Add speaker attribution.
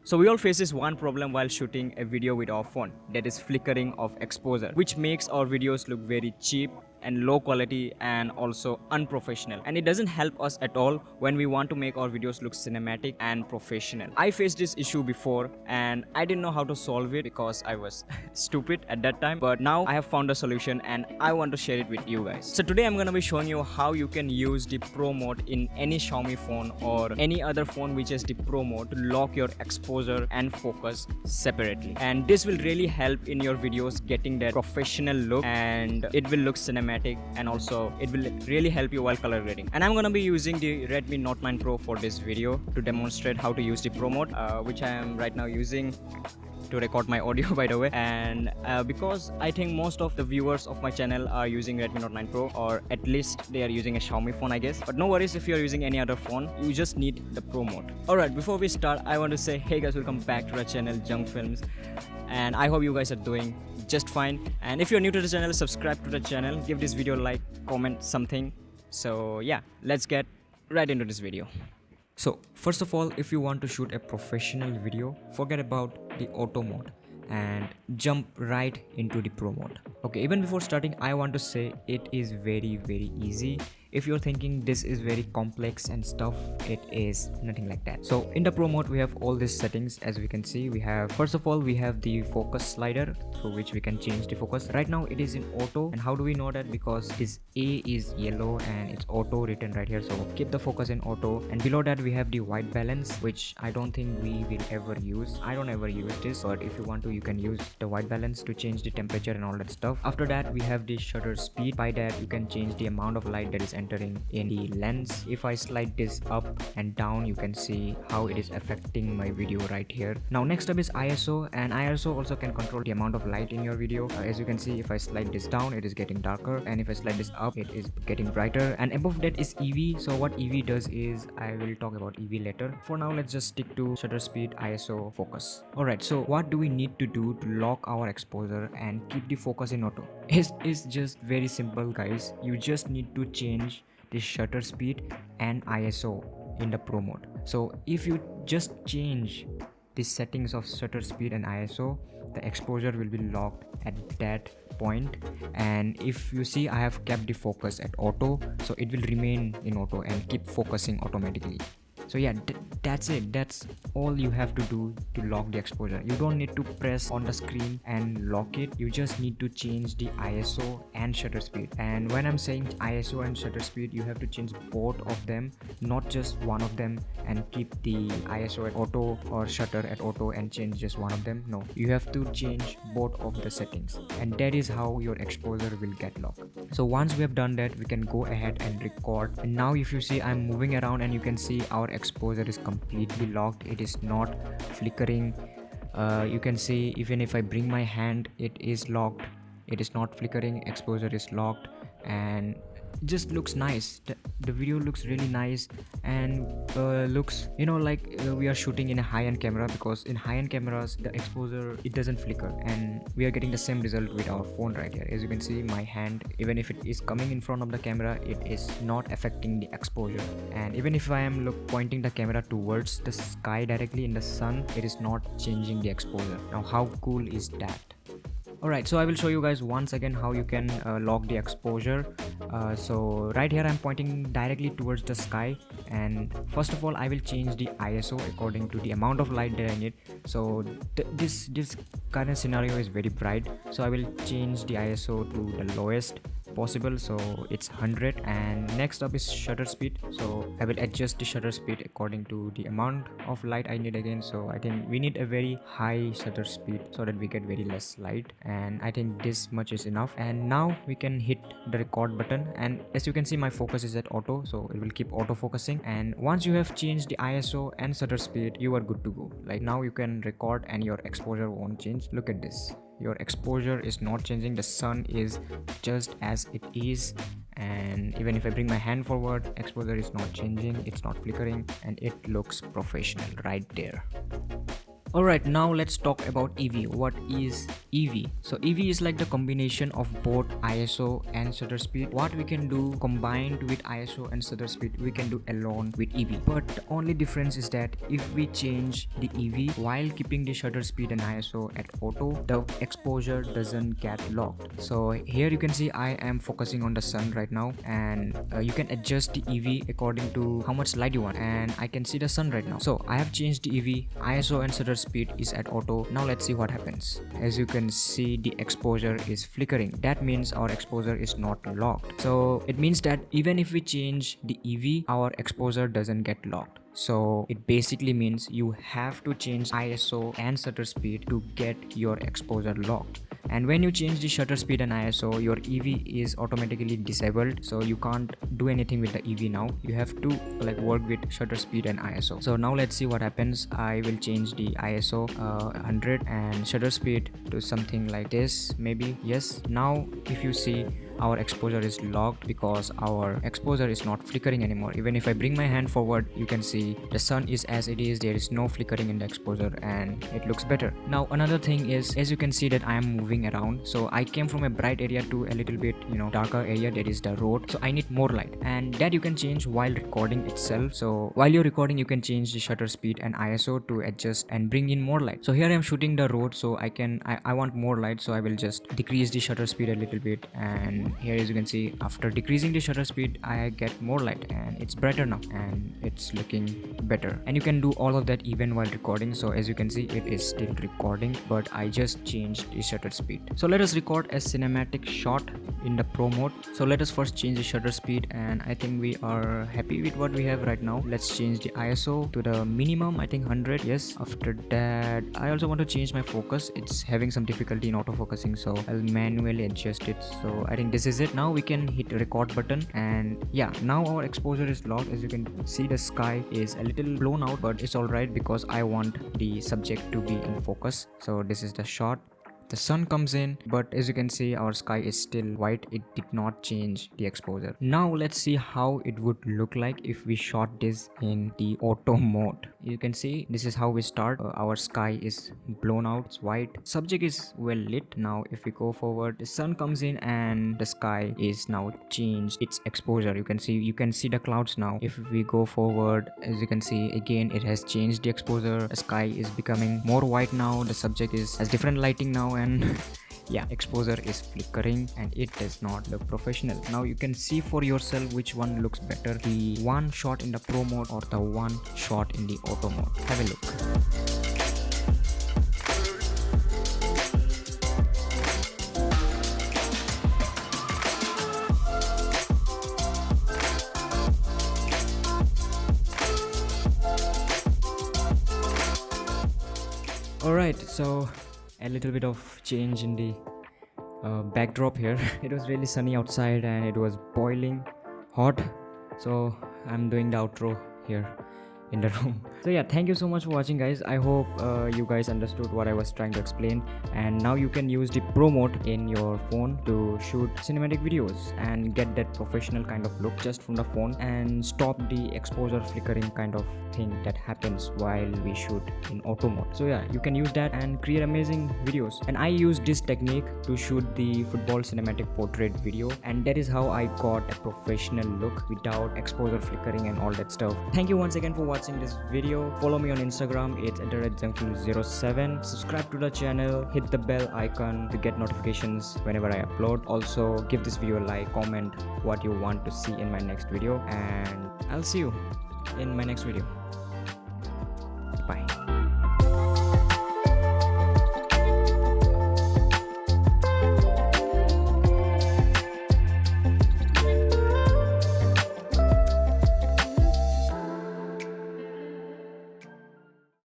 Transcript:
Speaker 1: So we all face this one problem while shooting a video with our phone, that is flickering of exposure, which makes our videos look very cheap and low quality and also unprofessional, and it doesn't help us at all when we want to make our videos look cinematic and professional. I faced this issue before and I didn't know how to solve it because I was stupid at that time, but now I have found a solution and I want to share it with you guys. So today I'm gonna be showing you how you can use the Pro mode in any Xiaomi phone or any other phone which is the Pro mode to lock your exposure and focus separately, and this will really help in your videos getting that professional look, and it will look cinematic, and also it will really help you while color grading. And I'm gonna be using the Redmi Note 9 Pro for this video to demonstrate how to use the Pro mode, which I am right now using to record my audio by the way. And because I think most of the viewers of my channel are using Redmi Note 9 Pro, or at least they are using a Xiaomi phone, I guess. But no worries if you're using any other phone, you just need the Pro mode. Alright, before we start, I want to say hey guys, welcome back to our channel Junk Films, and I hope you guys are doing just fine. And if you're new to the channel, subscribe to the channel, give this video a like, comment something. So yeah, let's get right into this video. So first of all, if you want to shoot a professional video, forget about the auto mode and jump right into the Pro mode. Okay, even before starting, I want to say it is very easy. If you're thinking this is very complex and stuff, it is nothing like that. So in the Pro mode, we have all these settings. As we can see, we have, first of all, we have the focus slider through which we can change the focus. Right now it is in auto, and how do we know that? Because this A is yellow and it's auto written right here, so keep the focus in auto. And below that we have the white balance, which I don't think we will ever use. I don't ever use this, but if you want to, you can use the white balance to change the temperature and all that stuff. After that we have the shutter speed. By that you can change the amount of light that is entering in the lens. If I slide this up and down, you can see how it is affecting my video right here. Now next up is ISO, and ISO also can control the amount of light in your video. As you can see, if I slide this down, it is getting darker, and if I slide this up, it is getting brighter. And above that is EV. So what EV does is, I will talk about EV later. For now, let's just stick to shutter speed, ISO, focus. Alright, so what do we need to do to lock our exposure and keep the focus in auto? It's just very simple guys. You just need to change the shutter speed and ISO in the Pro mode. So if you just change the settings of shutter speed and ISO, the exposure will be locked at that point. And if you see, I have kept the focus at auto, so it will remain in auto and keep focusing automatically. So yeah, that's it. That's all you have to do to lock the exposure. You don't need to press on the screen and lock it. You just need to change the ISO and shutter speed. And when I'm saying ISO and shutter speed, you have to change both of them, not just one of them, and keep the ISO at auto or shutter at auto and change just one of them. No, you have to change both of the settings, and that is how your exposure will get locked. So once we have done that, we can go ahead and record. And now if you see, I'm moving around and you can see our exposure is completely locked. It is not flickering. You can see even if I bring my hand, it is locked. It is not flickering. Exposure is locked, and it just looks nice. The video looks really nice, and looks, you know, like we are shooting in a high-end camera, because in high-end cameras the exposure, it doesn't flicker, and we are getting the same result with our phone right here. As you can see, my hand, even if it is coming in front of the camera, it is not affecting the exposure. And even if I am pointing the camera towards the sky directly in the sun, it is not changing the exposure. Now how cool is that? Alright, so I will show you guys once again how you can lock the exposure. So right here I'm pointing directly towards the sky, and first of all I will change the ISO according to the amount of light that I need. So this current scenario is very bright, so I will change the ISO to the lowest possible, so it's 100. And next up is shutter speed, so I will adjust the shutter speed according to the amount of light I need again. So I think we need a very high shutter speed so that we get very less light, and I think this much is enough. And now we can hit the record button, and as you can see, my focus is at auto, so it will keep auto focusing. And once you have changed the ISO and shutter speed, you are good to go. Like now you can record and your exposure won't change. Look at this, your exposure is not changing. The sun is just as it is, and even if I bring my hand forward, exposure is not changing, it's not flickering, and it looks professional right there. Alright, now let's talk about EV. What is EV? So EV is like the combination of both ISO and shutter speed. What we can do combined with ISO and shutter speed, we can do alone with EV. But the only difference is that if we change the EV while keeping the shutter speed and ISO at auto, the exposure doesn't get locked. So here you can see I am focusing on the sun right now, and you can adjust the EV according to how much light you want, and I can see the sun right now. So I have changed the EV, ISO and shutter speed is at auto. Now let's see what happens. As you can see, the exposure is flickering. That means our exposure is not locked. So it means that even if we change the EV, our exposure doesn't get locked. So it basically means you have to change ISO and shutter speed to get your exposure locked. And when you change the shutter speed and ISO, your EV is automatically disabled, so you can't do anything with the EV now. You have to work with shutter speed and ISO. So now let's see what happens. I will change the ISO 100 and shutter speed to something like this, maybe. Yes, now if you see, our exposure is locked because our exposure is not flickering anymore. Even if I bring my hand forward, you can see the sun is as it is. There is no flickering in the exposure and it looks better. Now another thing is, as you can see that I am moving around, so I came from a bright area to a little bit darker area, that is the road. So I need more light, and that you can change while recording itself. So while you're recording, you can change the shutter speed and ISO to adjust and bring in more light. So here I am shooting the road, so I want more light, so I will just decrease the shutter speed a little bit, and here as you can see, after decreasing the shutter speed, I get more light and it's brighter now and it's looking better. And you can do all of that even while recording. So as you can see, it is still recording, but I just changed the shutter speed. So let us record a cinematic shot in the pro mode. So let us first change the shutter speed, and I think we are happy with what we have right now. Let's change the ISO to the minimum, I think 100. Yes, after that I also want to change my focus. It's having some difficulty in autofocusing, so I'll manually adjust it. So I think this is it. Now we can hit the record button, and yeah, now our exposure is locked. As you can see, the sky is a little blown out, but it's alright because I want the subject to be in focus. So this is the shot. The sun comes in, but as you can see, our sky is still white. It did not change the exposure. Now let's see how it would look like if we shot this in the auto mode. You can see this is how we start. Our sky is blown out, it's white. Subject is well lit. Now if we go forward, the sun comes in and the sky is now changed its exposure. You can see the clouds now. If we go forward, as you can see, again it has changed the exposure. The sky is becoming more white now. The subject has different lighting now, and yeah, exposure is flickering and it does not look professional. Now you can see for yourself which one looks better, the one shot in the pro mode or the one shot in the auto mode. Have a look. Alright, so a little bit of change in the backdrop here. It was really sunny outside and it was boiling hot, so I'm doing the outro here in the room. So yeah, thank you so much for watching, guys. I hope you guys understood what I was trying to explain, and now you can use the pro mode in your phone to shoot cinematic videos and get that professional kind of look just from the phone, and stop the exposure flickering kind of thing that happens while we shoot in auto mode. So yeah, you can use that and create amazing videos. And I used this technique to shoot the football cinematic portrait video, and that is how I got a professional look without exposure flickering and all that stuff. Thank you once again for watching this video. Follow me on Instagram, it's @junkfood07. Subscribe to the channel, hit the bell icon to get notifications whenever I upload. Also give this video a like, comment what you want to see in my next video, and I'll see you in my next video.